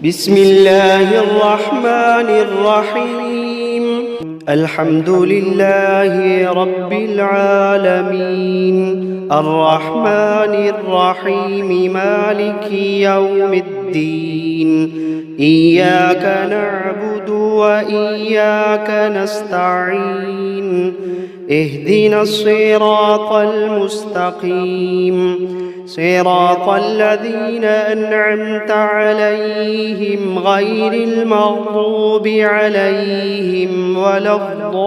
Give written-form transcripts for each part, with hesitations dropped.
بسم الله الرحمن الرحيم. الحمد لله رب العالمين، الرحمن الرحيم، مالك يوم الدين. إياك نعبد وإياك نستعين. اهدنا الصراط المستقيم، صراط الذين أنعمت عليهم غير المغضوب عليهم ولا الضالين.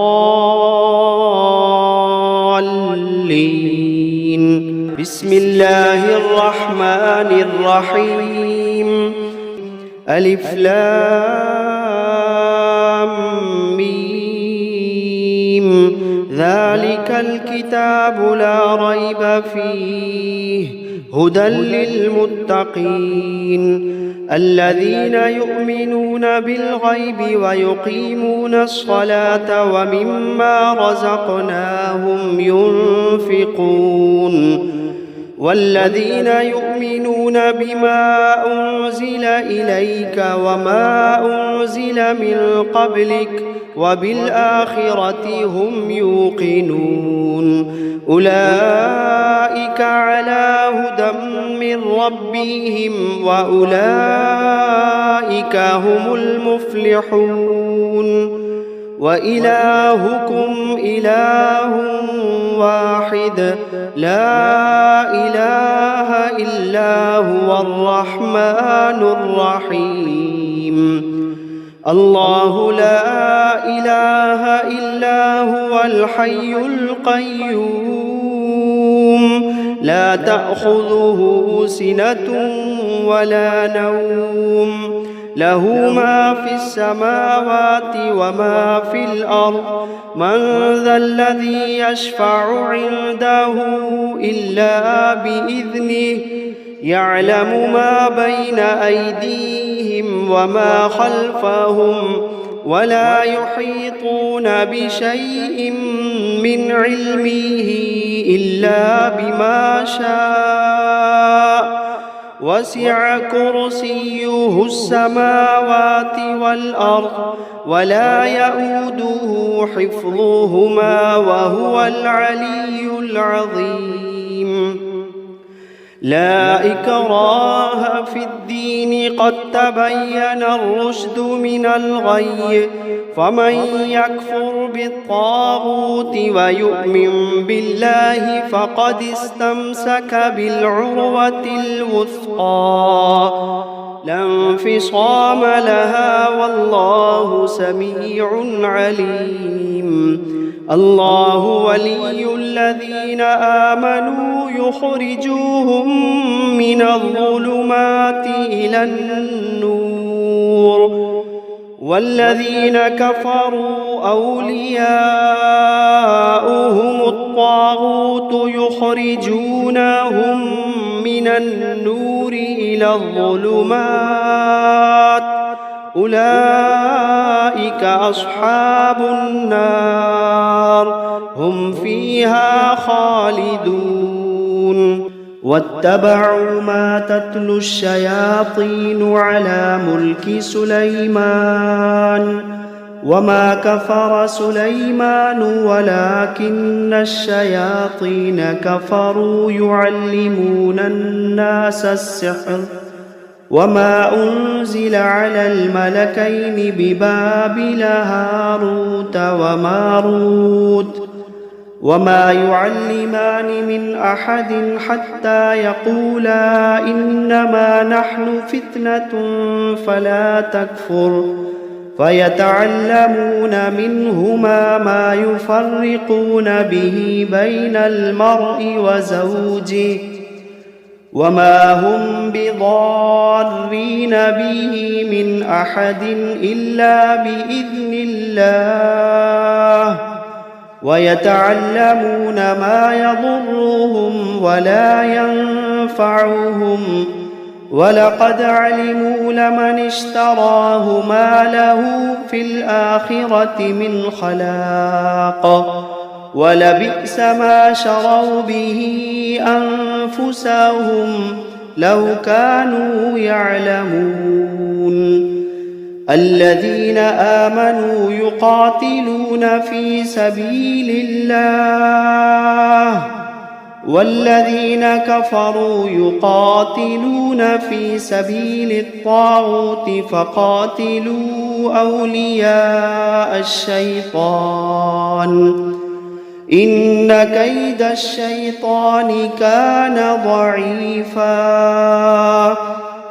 بسم الله الرحمن الرحيم. ألف لام ميم. ذلك الكتاب لا ريب فيه هدى للمتقين الذين يؤمنون بالغيب ويقيمون الصلاة ومما رزقناهم ينفقون والذين يؤمنون بما أنزل إليك وما أنزل من قبلك وبالآخرة هم يوقنون أولئك على هدى من ربهم وأولئك هم المفلحون. وإلهكم إله واحد لا إله إلا هو الرحمن الرحيم. الله لا إله إلا هو الحي القيوم لا تأخذه سنة ولا نوم له ما في السماوات وما في الأرض من ذا الذي يشفع عنده إلا بإذنه يعلم ما بين أيديهم وما خلفهم ولا يحيطون بشيء من علمه إلا بما شاء وسع كرسيه السماوات والأرض ولا يئوده حفظهما وهو العلي العظيم. لا إكراه في الدين قد تبين الرشد من الغي فمن يكفر بالطاغوت ويؤمن بالله فقد استمسك بالعروة الوثقى لا انفصام لها والله سميع عليم. الله ولي الذين آمنوا يخرجوهم من الظلمات إلى النور والذين كفروا أولياؤهم الطاغوت يخرجونهم من النور إلى الظلمات أولئك أصحاب النار هم فيها خالدون. واتبعوا ما تتلو الشياطين على ملك سليمان وما كفر سليمان ولكن الشياطين كفروا يعلمون الناس السحر وما أنزل على الملكين ببابل هاروت وماروت وما يعلمان من أحد حتى يقولا إنما نحن فتنة فلا تكفر فيتعلمون منهما ما يفرقون به بين المرء وزوجه وما هم بضارين به من أحد إلا بإذن الله ويتعلمون ما يضرهم ولا ينفعهم ولقد علموا لمن اشتراه ما له في الآخرة من خلاق ولبئس ما شروا به أنفسهم لو كانوا يعلمون. الذين آمنوا يقاتلون في سبيل الله والذين كفروا يقاتلون في سبيل الطاغوت فقاتلوا أولياء الشيطان إن كيد الشيطان كان ضعيفا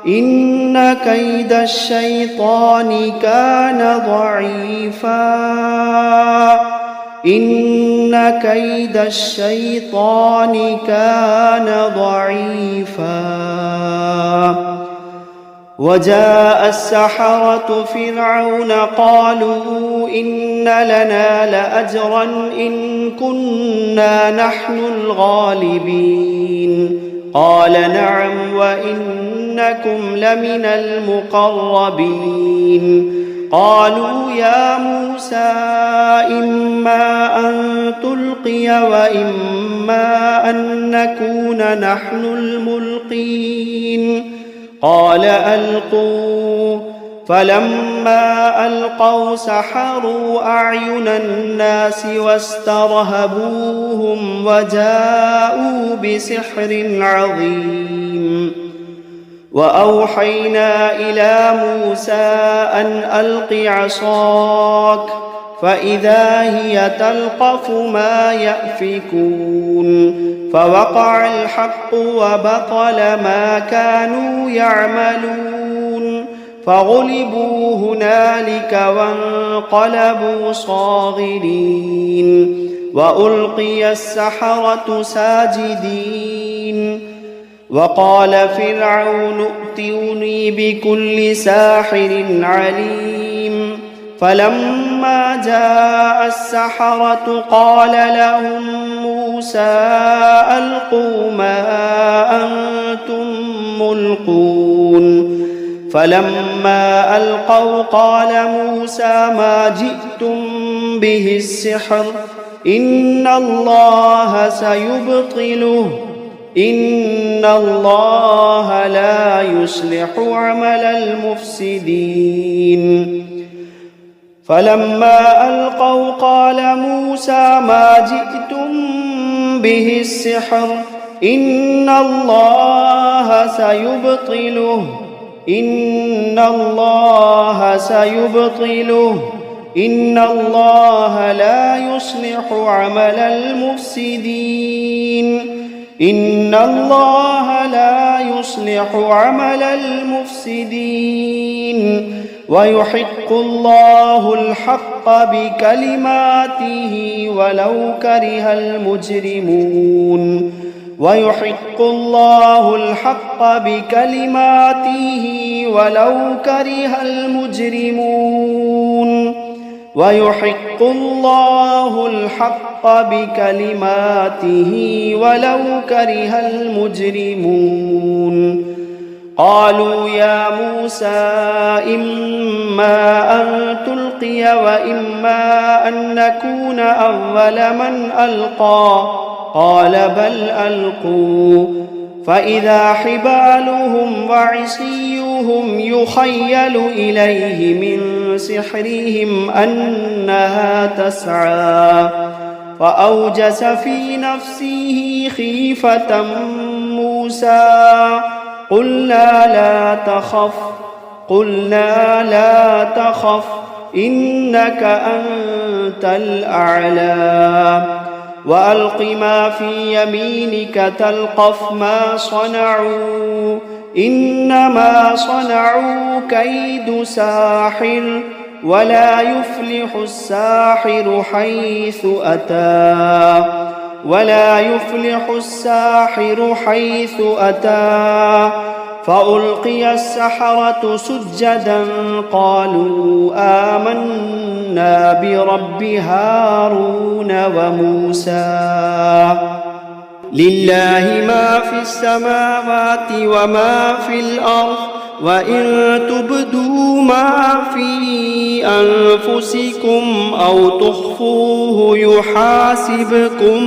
إن كيد الشيطان كان ضعيفا إن كيد الشيطان كان ضعيفا وجاء السحرة فرعون قالوا إن لنا لأجرا إن كنا نحن الغالبين قال نعم وإنكم لمن المقربين قالوا يا موسى إما أن تلقي وإما أن نكون نحن الملقين قال ألقوا فلما ألقوا سحروا أعين الناس واسترهبوهم وجاءوا بسحر عظيم وأوحينا إلى موسى أن ألق عصاك فإذا هي تلقف ما يأفكون فوقع الحق وبطل ما كانوا يعملون فغلبوا هنالك وانقلبوا صاغرين وألقي السحرة ساجدين وقال فرعون ائتوني بكل ساحر عليم فلما جاء السحرة قال لهم موسى ألقوا ما أنتم ملقون فلما ألقوا قال موسى ما جئتم به السحر إن الله سيبطله إن الله لا يصلح عمل المفسدين فلما ألقوا قال موسى ما جئتم به السحر إن الله سيبطله إن الله سيبطله إن الله لا يصلح عمل المفسدين إن الله لا يصلح عمل المفسدين ويحق الله الحق بكلماته ولو كره المجرمون ويحق الله الحق بكلماته ولو كره المجرمون ويحق الله الحق بكلماته ولو كره المجرمون قالوا يا موسى إما أن تلقي وإما أن نكون أول من ألقى قال بل ألقوا فإذا حبالهم وعصيهم يخيل إليه من سحرهم أنها تسعى فأوجس في نفسه خيفة موسى قلنا لا تخف إنك أنت الأعلى وألق ما في يمينك تلقف ما صنعوا إنما صنعوا كيد ساحر ولا يفلح الساحر حيث أتى فألقي السحرة سجدا قالوا آمنا برب هارون وموسى لله ما في السماوات وما في الأرض وإن تبدوا ما في أنفسكم أو تخفوه يحاسبكم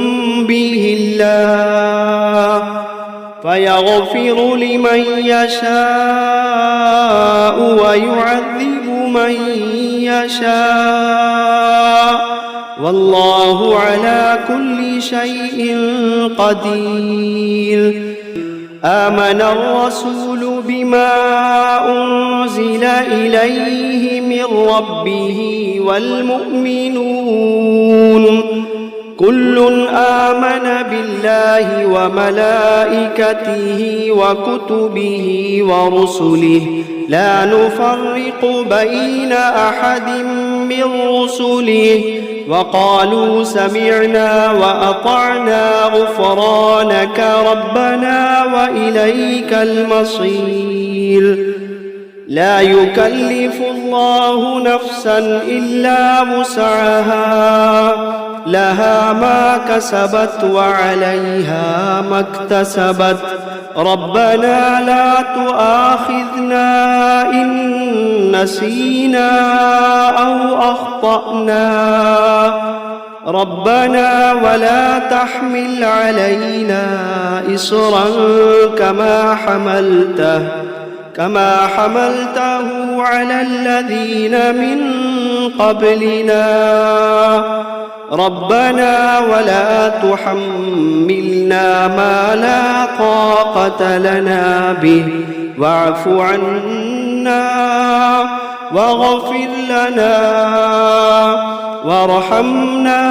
به الله فيغفر لمن يشاء ويعذب من يشاء والله على كل شيء قدير. آمن الرسول بما أنزل إليه من ربه والمؤمنون كل آمن بالله وملائكته وكتبه ورسله لا نفرق بين أحد من رسله وقالوا سمعنا وأطعنا غفرانك ربنا وإليك المصير. لا يكلف الله نفسا إلا وسعها لها ما كسبت وعليها ما اكتسبت ربنا لا تؤاخذنا إن نسينا أو أخطأنا ربنا ولا تحمل علينا إصرا كما حملته على الذين من قبلنا ربنا ولا تحملنا ما لا طاقة لنا به واعف عنا واغفر لنا وارحمنا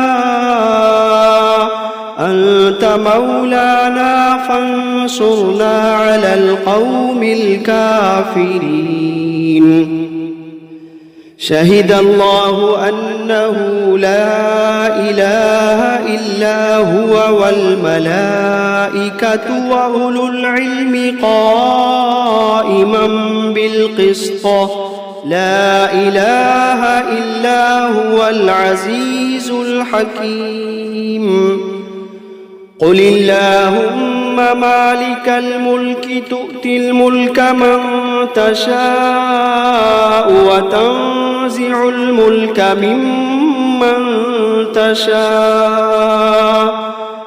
أنت مولانا فانصرنا على القوم الكافرين. شهد الله أنه لا إله إلا هو والملائكة وأولو العلم قائما بالقسط لا إله إلا هو العزيز الحكيم. قل اللهم مالك الملك تؤتي الملك من تشاء وتنزع الملك ممن تشاء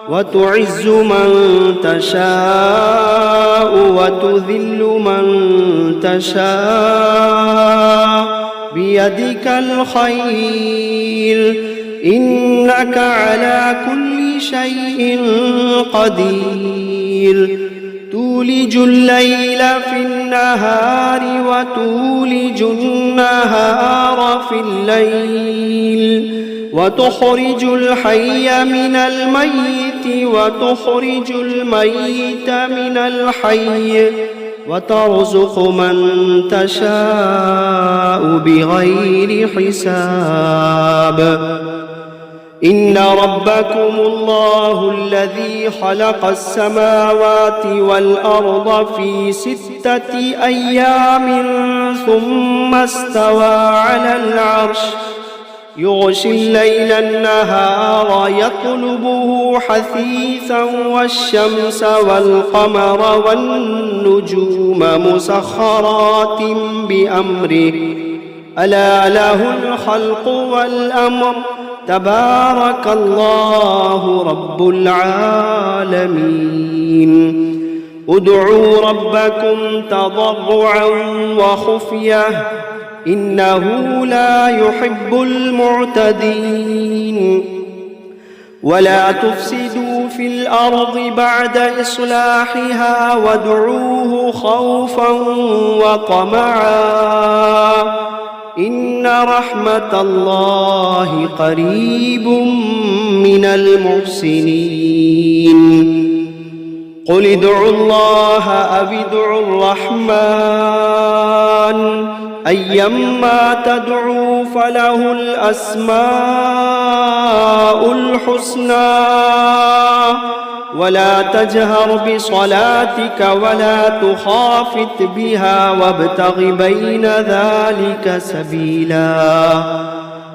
وتعز من تشاء وتذل من تشاء بيدك الخير إنك على كل شيء قدير. تولج الليل في النهار وتولج النهار في الليل وتخرج الحي من الميت وتخرج الميت من الحي وترزق من تشاء بغير حساب. إن ربكم الله الذي خلق السماوات والأرض في 6 أيام ثم استوى على العرش يغشي الليل النهار يطلبه حثيثا والشمس والقمر والنجوم مسخرات بأمره ألا له الخلق والأمر تبارك الله رب العالمين. ادعوا ربكم تضرعا وخفية إنه لا يحب المعتدين. ولا تفسدوا في الأرض بعد إصلاحها وادعوه خوفا وطمعا إن رحمة الله قريب من المحسنين. قل ادعوا الله أو ادعوا الرحمن أيما تدعوا فله الأسماء الحسنى ولا تجهر بصلاتك ولا تخافت بها وابتغ بين ذلك سبيلا.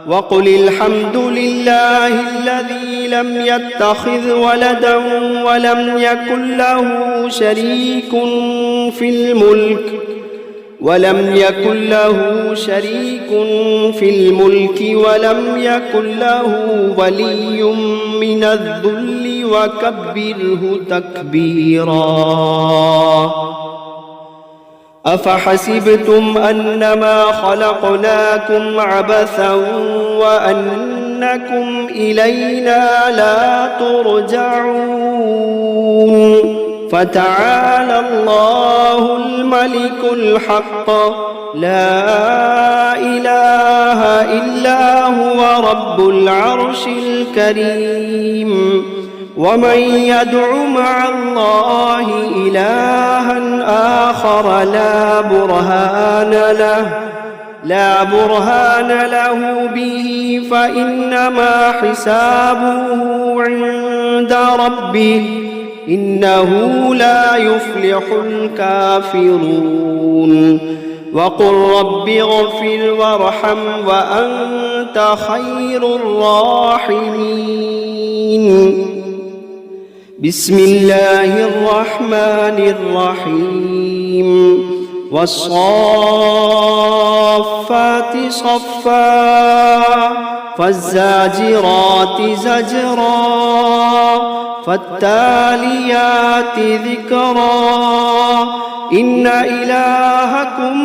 وقل الحمد لله الذي لم يتخذ ولدا ولم يكن له شريك في الملك ولم يكن له ولي من الذل وكبره تكبيرا. أفحسبتم أنما خلقناكم عبثا وأنكم إلينا لا ترجعون فتعالى الله الملك الحق لا إله إلا هو رب العرش الكريم ومن يدع مع الله إلها آخر لا برهان له به فإنما حسابه عند ربه إنه لا يفلح الكافرون وقل رب اغفر وارحم وأنت خير الراحمين بسم الله الرحمن الرحيم والصافات صفا فالزاجرات زجرا فالتاليات ذكرا إن إلهكم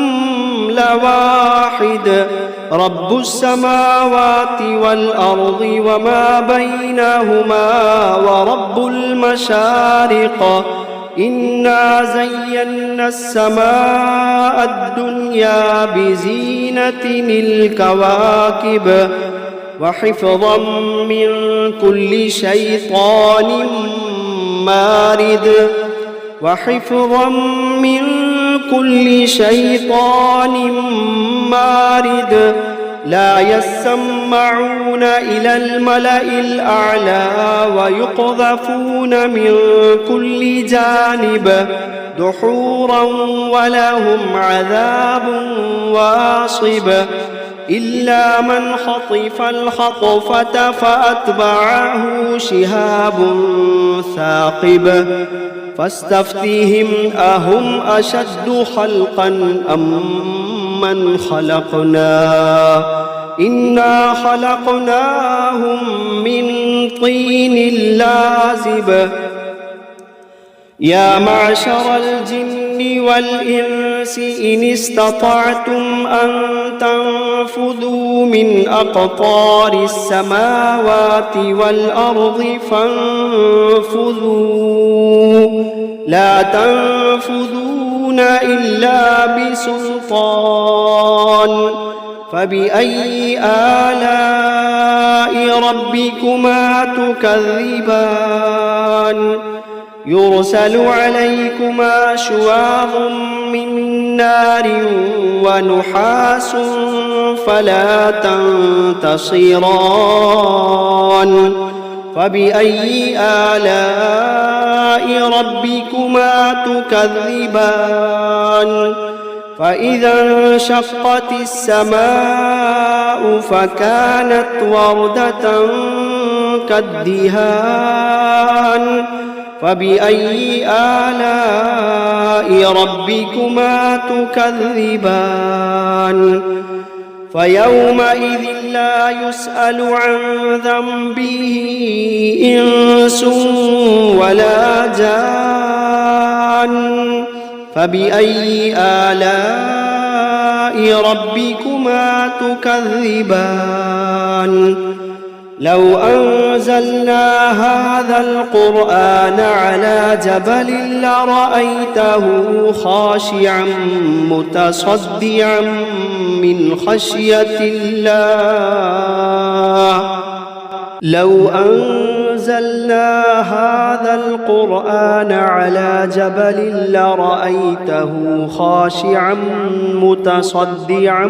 لواحد رب السماوات والأرض وما بينهما ورب المشارق إنا زينا السماء الدنيا بزينة الكواكب وحفظا من كل شيطان مارد لا يسمعون إلى الملأ الأعلى ويقذفون من كل جانب دحورا ولهم عذاب واصب إلا من خطف الخطفة فأتبعه شهاب ثاقب فاستفتهم أهم أشد خلقا أم من خلقنا إنا خلقناهم من طين لازب يا معشر الجن والإنس إن استطعتم أن تنفذوا من أقطار السماوات والأرض فانفذوا لا تنفذون إلا بسلطان فبأي آلاء ربكما تكذبان يرسل عليكما شواظ من نار ونحاس فلا تنتصران فبأي آلاء ربكما تكذبان فإذا انشقت السماء فكانت وردة كالدهان فبأي آلاء ربكما تكذبان فيومئذ لا يسأل عن ذنبه إنس ولا جان فبأي آلاء ربكما تكذبان لو أنزلنا هذا القرآن على جبل لرأيته خاشعا متصدعا من خشية الله لو أنزلنا هذا القرآن على جبل لرأيته خاشعا متصدعا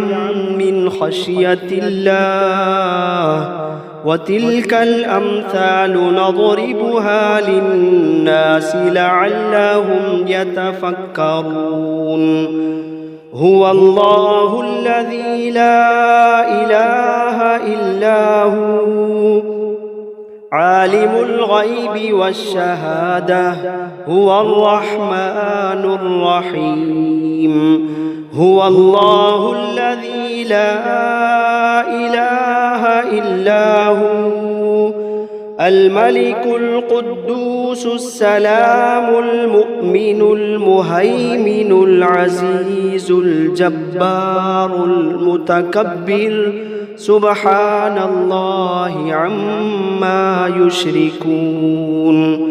من خشية الله وتلك الأمثال نضربها للناس لعلهم يتفكرون هو الله الذي لا إله إلا هو عالم الغيب والشهادة هو الرحمن الرحيم هو الله الذي لا إله إلا هو الملك القدوس السلام المؤمن المهيمن العزيز الجبار المتكبر سبحان الله عما يشركون.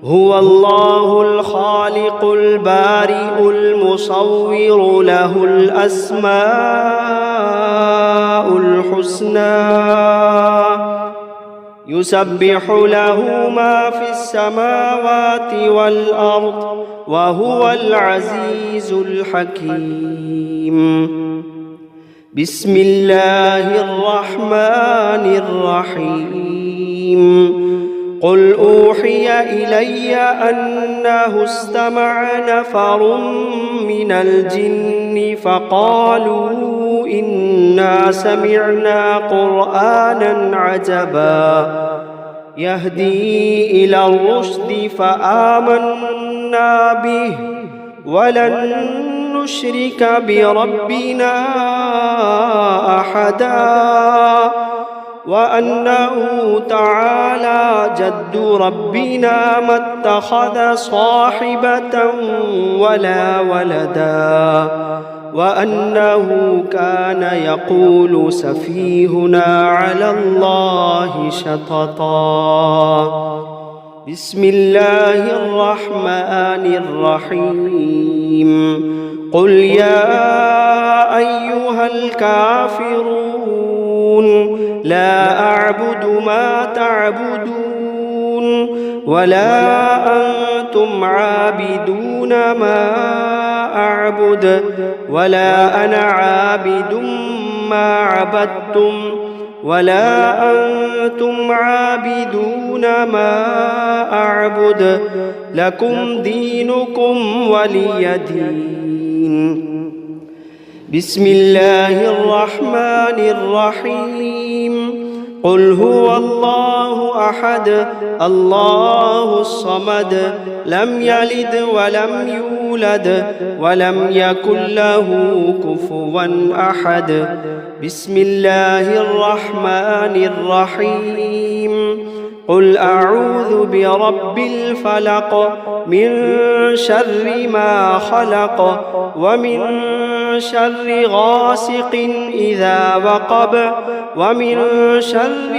هو الله الخالق البارئ المصور له الأسماء الحسنى يسبح له ما في السماوات والأرض وهو العزيز الحكيم. بسم الله الرحمن الرحيم. قل أوحي إلي أنه استمع نفر من الجن فقالوا إنا سمعنا قرآنا عجبا يهدي إلى الرشد فآمنا به ولن نشرك بربنا أحدا وأنه تعالى جد ربنا ما اتخذ صاحبة ولا ولدا وأنه كان يقول سفيهنا على الله شططا. بسم الله الرحمن الرحيم. قل يا أيها الكافرون لا أعبد ما تعبدون ولا أنتم عابدون ما أعبد ولا أنا عابد ما عبدتم ولا أنتم عابدون ما أعبد لكم دينكم ولي دين. بسم الله الرحمن الرحيم. قل هو الله أحد الله الصمد لم يلد ولم يولد ولم يكن له كفوا أحد. بسم الله الرحمن الرحيم. قل أعوذ برب الفلق من شر ما خلق ومن شر غاسق إذا وقب ومن شر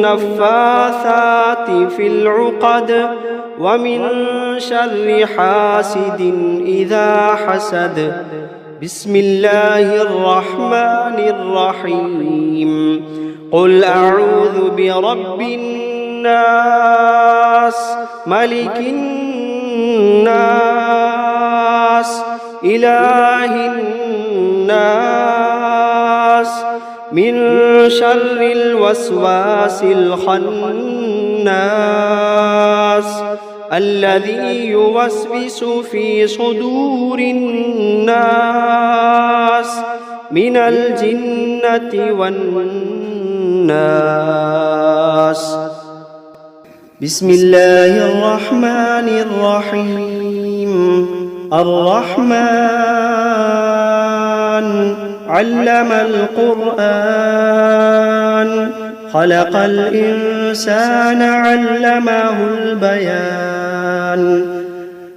النفاثات في العقد ومن شر حاسد إذا حسد. بسم الله الرحمن الرحيم. قل أعوذ برب الناس ملك الناس إله الناس من شر الوسواس الخناس الذي يوسوس في صدور الناس من الجنة والناس. بسم الله الرحمن الرحيم. الرحمن علم القرآن خلق الإنسان علمه البيان.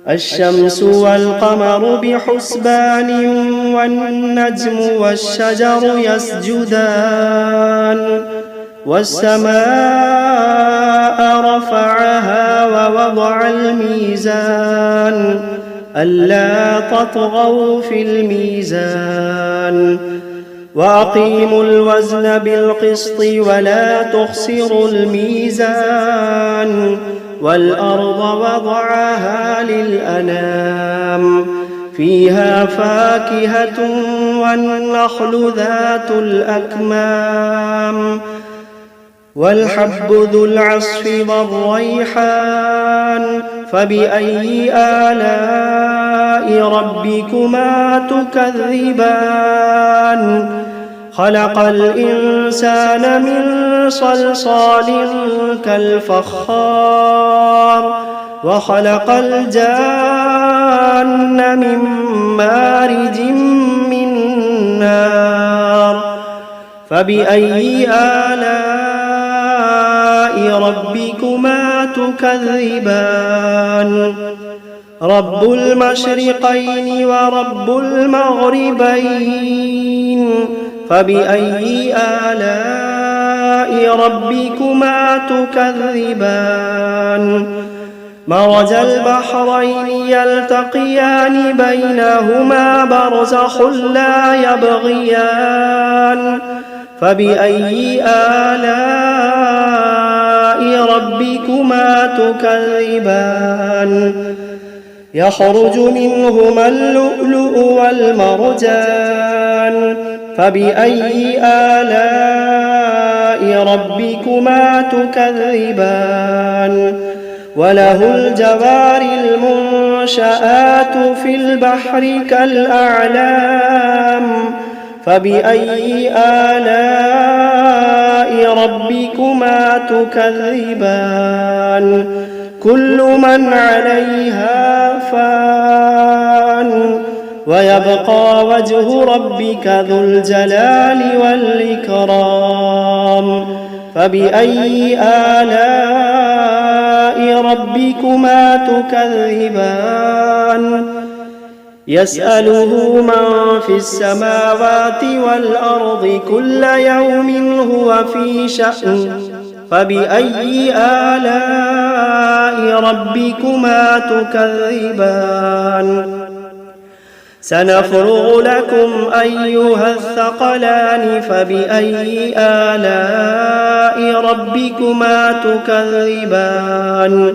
الشمس والقمر بحسبان والنجم والشجر يسجدان والسماء رفعها ووضع الميزان ألا تطغوا في الميزان وأقيموا الوزن بالقسط ولا تخسروا الميزان والأرض وضعها للأنام فيها فاكهة والنخل ذات الأكمام والحب ذو العصف والريحان فبأي آلاء ربكما تكذبان خلق الإنسان من صلصال كالفخار وخلق الجان من مارج من نار فبأي آلاء ربكما تكذبان رب المشرقين ورب المغربين فبأي آلاء ربكما تكذبان مرج البحرين يلتقيان بينهما برزخ لا يبغيان فبأي آلاء ربكما تكذبان يخرج منهما اللؤلؤ والمرجان فبأي آلاء ربكما تكذبان وله الجوار المنشآت في البحر كالأعلام فبأي آلاء ربكما تكذبان كل من عليها فان ويبقى وجه ربك ذو الجلال والإكرام فبأي آلاء ربكما تكذبان يسأله من في السماوات والأرض كل يوم هو في شأن فبأي آلاء ربكما تكذبان سنفرغ لكم أيها الثقلان فبأي آلاء ربكما تكذبان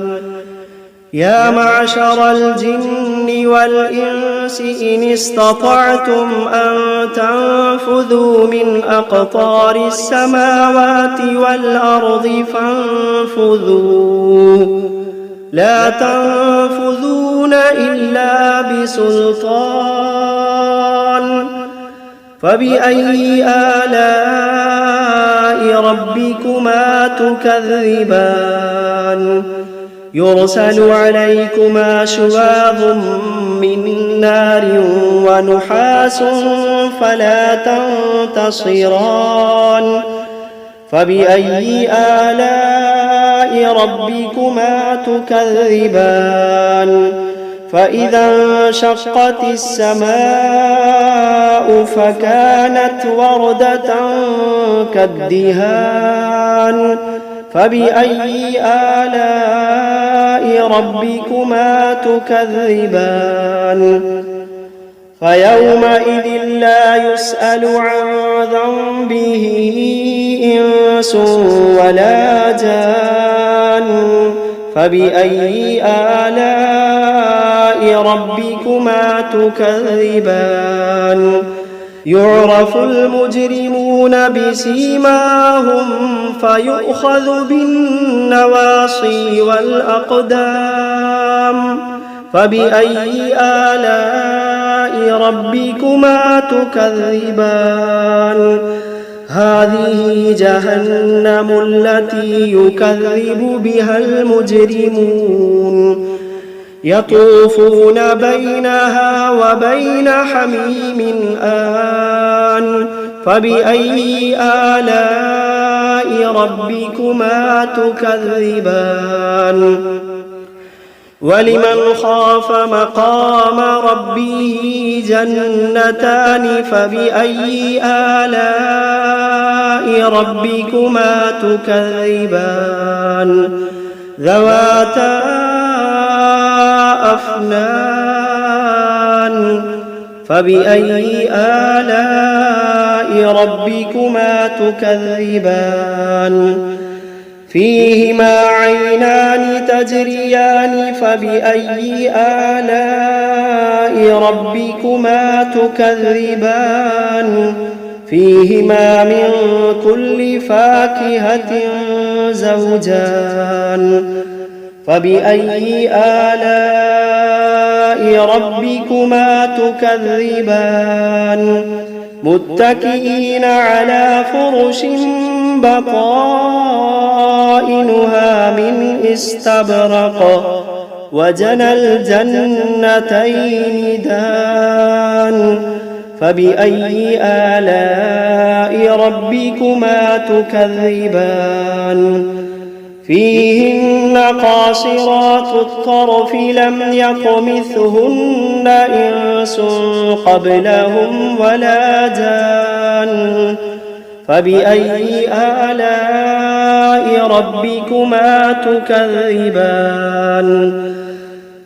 يا معشر الجن والإنس إن استطعتم أن تنفذوا من أقطار السماوات والأرض فانفذوا لا تنفذون إلا بسلطان فبأي آلاء ربكما تكذبان يرسل عليكما شواظ من نار ونحاس فلا تنتصران فبأي آلاء ربكما تكذبان فإذا انشقت السماء فكانت وردة كالدهان فبأي آلاء ربكما تكذبان فيومئذ لا يسأل عن ذنبه إنس ولا جان فبأي آلاء ربكما تكذبان يعرف المجرمون بسيماهم فيؤخذ بالنواصي والأقدام فبأي آلاء ربكما تكذبان هذه جهنم التي يكذب بها المجرمون يطوفون بينها وبين حميم آن فبأي آلاء ربكما تكذبان ولمن خاف مقام ربه جنتان فبأي آلاء ربكما تكذبان ذواتا أفنان فبأي آلاء ربكما تكذبان فيهما عينان تجريان فبأي آلاء ربكما تكذبان فيهما من كل فاكهة زوجان فبأي آلاء ربكما تكذبان متكئين على فرش بطائنها من استبرق وجنى الجنتين دان فبأي آلاء ربكما تكذبان فيهن قاصرات الطرف لم يطمثهن إنس قبلهم ولا جان فبأي آلاء ربكما تكذبان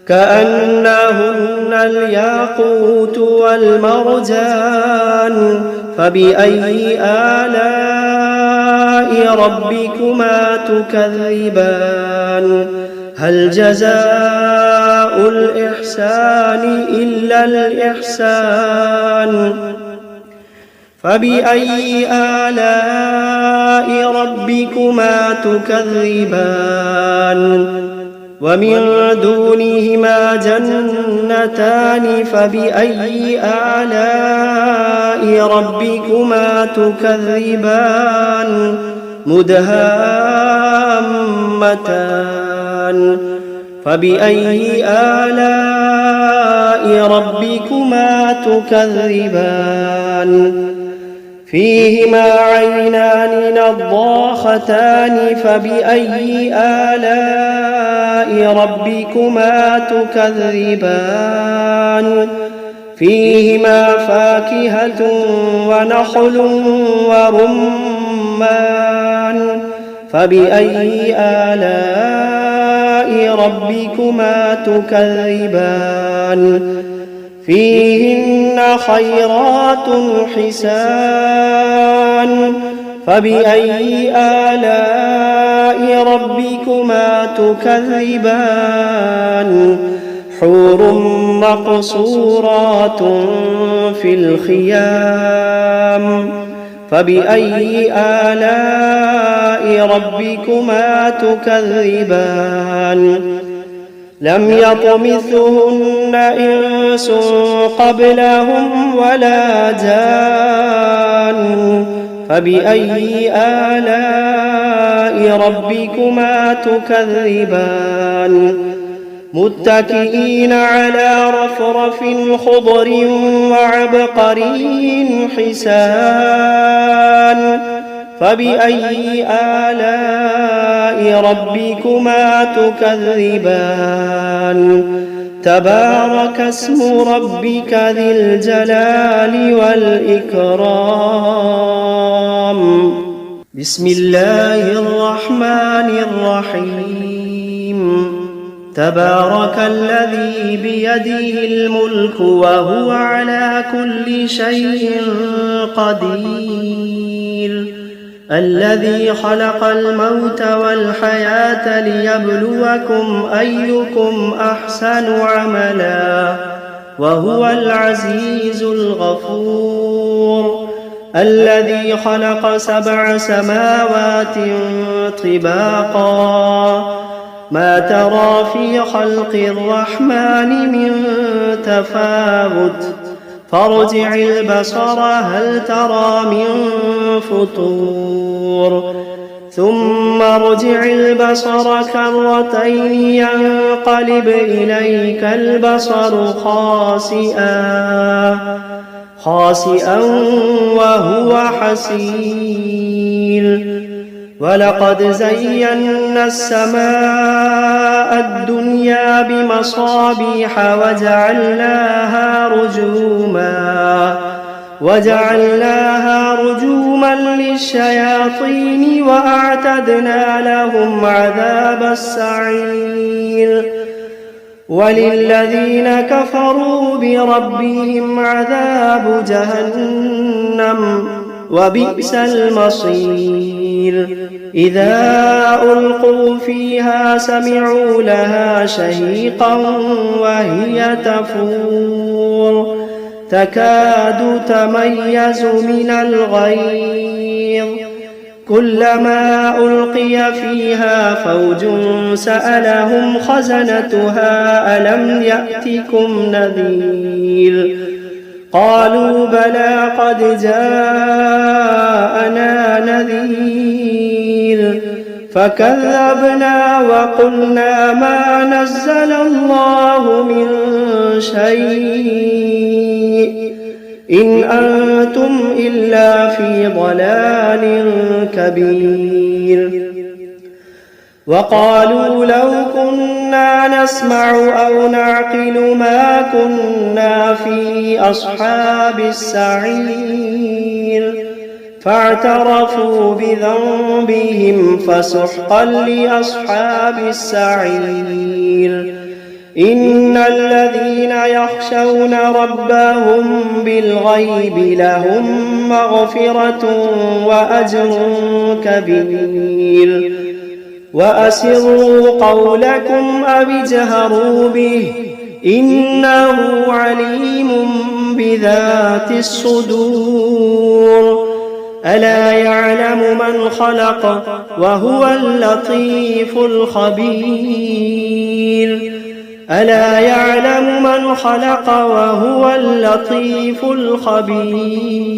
كأنهن الياقوت والمرجان فبأي آلاء ربكما تكذبان هل جزاء الإحسان إلا الإحسان فبأي آلاء ربكما تكذبان ومن دونهما جنتان فبأي آلاء ربكما تكذبان مدهامتان فبأي آلاء ربكما تكذبان فيهما عينان نضاختان فبأي آلاء ربكما تكذبان فيهما فاكهة ونخل ورمان فبأي آلاء ربكما تكذبان فيهن خيرات حسان فبأي آلاء ربكما تكذبان حور مقصورات في الخيام فبأي آلاء ربكما تكذبان لم يطمثهن إنس قبلهم ولا جان فبأي آلاء ربكما تكذبان متكئين على رفرف خضر وعبقري حسان فبأي آلاء ربكما تكذبان تبارك اسم ربك ذي الجلال والإكرام بسم الله الرحمن الرحيم تبارك الذي بيده الملك وهو على كل شيء قدير الذي خلق الموت والحياة ليبلوكم أيكم أحسن عملا وهو العزيز الغفور الذي خلق 7 سماوات طباقا ما ترى في خلق الرحمن من تفاوت فارجع البصر هل ترى من فطور ثم ارجع البصر كرتين ينقلب إليك البصر خاسئا وهو حسير ولقد زينا السماء الدنيا بمصابيح وجعلناها رجوما للشياطين وأعتدنا لهم عذاب السعير وللذين كفروا بربهم عذاب جهنم وبئس المصير إذا ألقوا فيها سمعوا لها شهيقا وهي تفور تكاد تميز من الغيظ كلما ألقي فيها فوج سألهم خزنتها ألم يأتكم نذير قالوا بلى قد جاءنا نذير فكذبنا وقلنا ما نزل الله من شيء إن أنتم إلا في ضلال كبير وقالوا لو كنا نسمع أو نعقل ما كنا في أصحاب السعير فاعترفوا بذنبهم فسحقا لأصحاب السعير إن الذين يخشون ربهم بالغيب لهم مغفرة وأجر كبير وأسروا قولكم أو اجهروا به إنه عليم بذات الصدور ألا يعلم من خلق وهو اللطيف الخبير ألا يعلم من خلق وهو اللطيف الخبير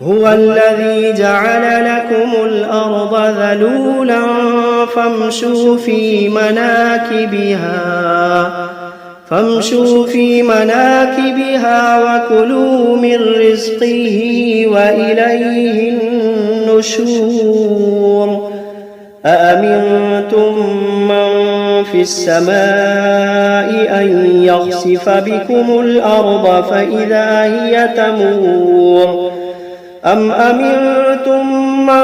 هو الذي جعل لكم الأرض ذلولا فامشوا في مناكبها وكلوا من رزقه وإليه النشور أأمنتم من في السماء أن يخسف بكم الأرض فإذا هي تمور أم أمنتم من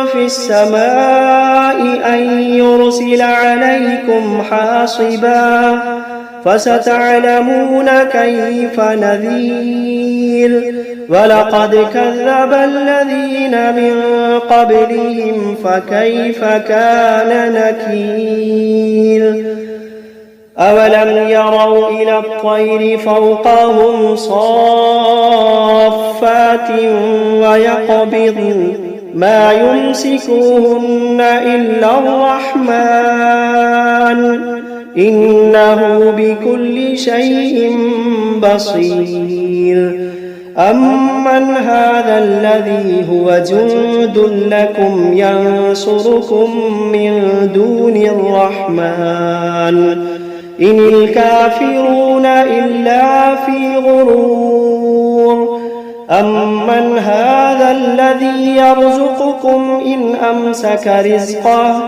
في السماء أن يرسل عليكم حاصبا فستعلمون كيف نذير ولقد كذب الذين من قبلهم فكيف كان نكير أولم يروا إلى الطير فوقهم صافات ويقبضن ما يمسكوهن إلا الرحمن إنه بكل شيء بصير أمن هذا الذي هو جند لكم ينصركم من دون الرحمن إن الكافرون إلا في غرور أمن هذا الذي يرزقكم إن أمسك رزقه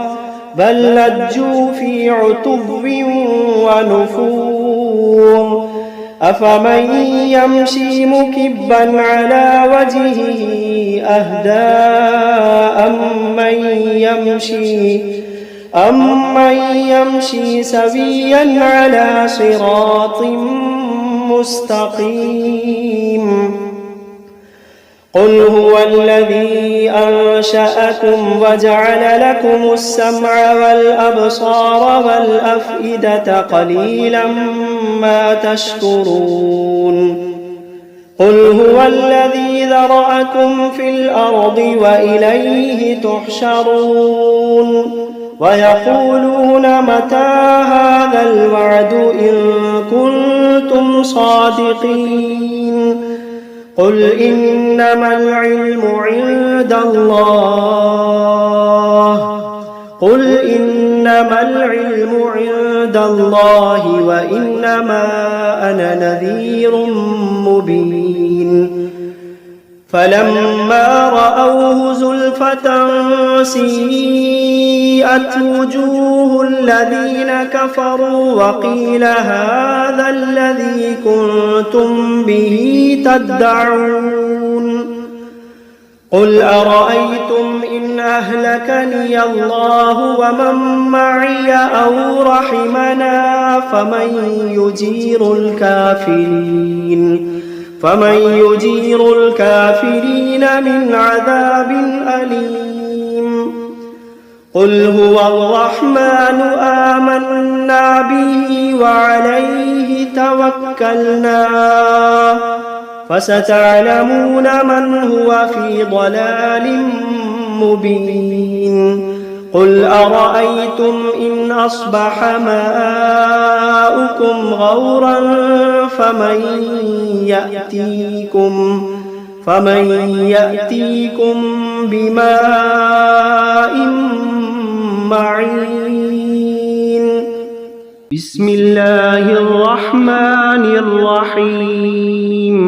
بل لجوا في عتب ونفور أفمن يمشي مكبا على وجهه أهدى أمن يمشي سويا على صراط مستقيم قل هو الذي أنشأكم وجعل لكم السمع والأبصار والأفئدة قليلا ما تشكرون قل هو الذي ذرأكم في الأرض وإليه تحشرون ويقولون متى هذا الوعد إن كنتم صادقين قل إنما العلم عند الله وإنما أنا نذير مبين فلما رأوه زلفة سيئت وجوه الذين كفروا وقيل هذا الذي كنتم به تدعون قل أرأيتم إن أهلكني الله ومن معي أو رحمنا فمن يجير الكافرين من عذاب أليم قل هو الرحمن آمنا به وعليه توكلنا فستعلمون من هو في ضلال مبين قل أرأيتم إن أصبح ماؤكم غورا فمن يأتيكم بماء معين بسم الله الرحمن الرحيم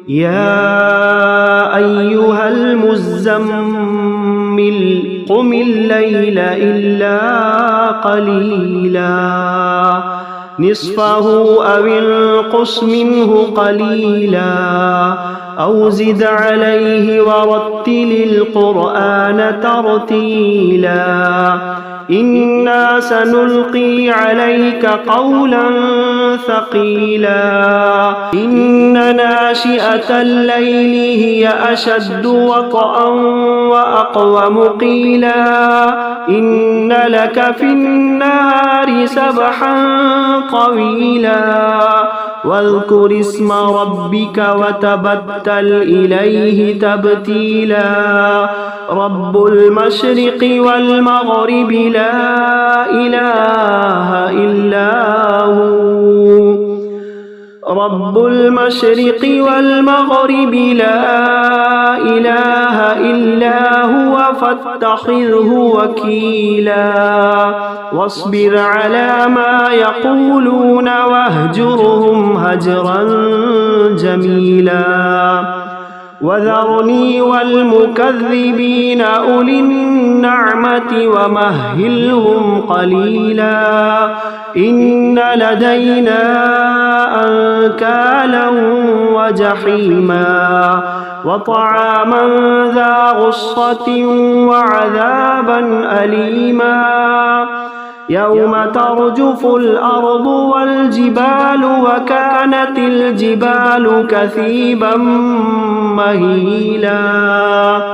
يا أيها المزمل قم الليل إلا قليلا نصفه أو انقص منه قليلا أو زد عليه ورتل القرآن ترتيلا إنا سنلقي عليك قولا ثقيلا إن ناشئة الليل هي أشد وطئا وأقوم قيلا إن لك في النهار سبحا طويلا واذكر اسم ربك وتبتل إليه تبتيلا رب المشرق والمغرب لا إله إلا هو رب المشرق والمغرب لا إله إلا هو فاتخذه وكيلا واصبر على ما يقولون واهجرهم هجرا جميلا وذرني والمكذبين أولي النعمة ومهلهم قليلا إن لدينا أنكالا وجحيما وطعاما ذا غصة وعذابا أليما يوم ترجف الأرض والجبال وكانت الجبال كثيبا مهيلا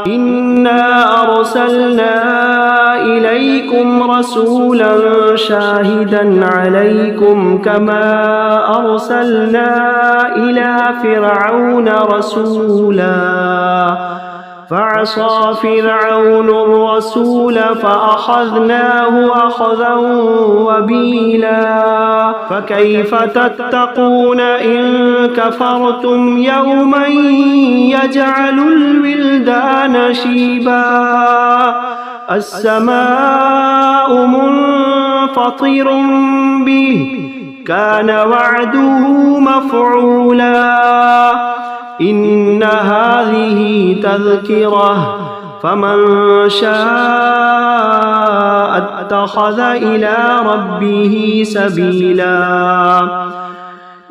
إنا أرسلنا إليكم رسولا شاهدا عليكم كما أرسلنا إلى فرعون رسولا فعصى فرعون الرسول فأخذناه أخذا وبيلا فكيف تتقون إن كفرتم يوما يجعل الولدان شيبا السماء منفطر به كان وعده مفعولا إن هذه تذكرة فمن شاء اتخذ إلى ربه سبيلا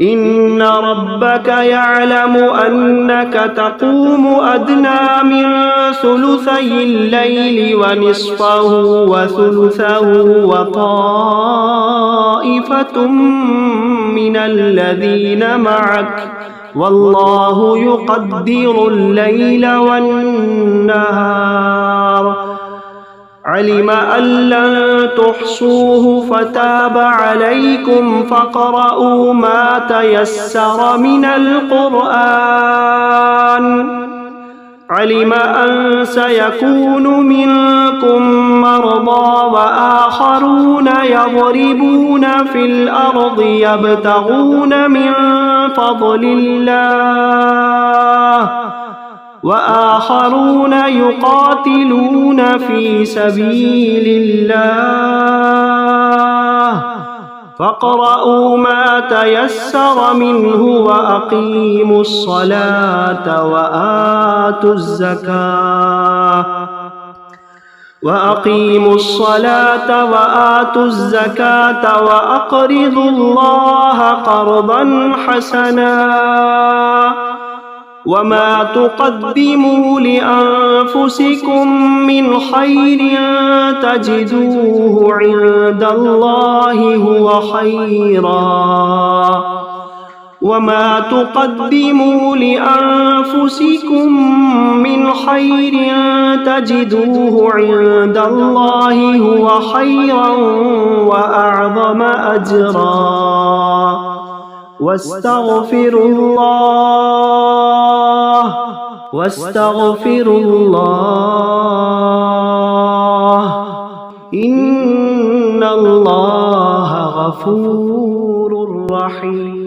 إن ربك يعلم أنك تقوم أدنى من ثلثي الليل ونصفه وثلثه وطائفة من الذين معك والله يقدر الليل والنهار علم أن لن تحصوه فتاب عليكم فاقرؤوا ما تيسر من القرآن علم أن سيكون منكم مرضى وآخرون يضربون في الأرض يبتغون من فضل الله وآخرون يقاتلون في سبيل الله فاقرؤوا ما تيسر منه وأقيموا الصلاة وآتوا الزكاة وأقرضوا الله قرضا حسنا وما تقدموا لأنفسكم من خير تجدوه عند الله هو خيرا وما تقدموا لأنفسكم من خير تجدوه عند الله هو خيرا وأعظم أجرا واستغفروا الله إن الله غفور رحيم.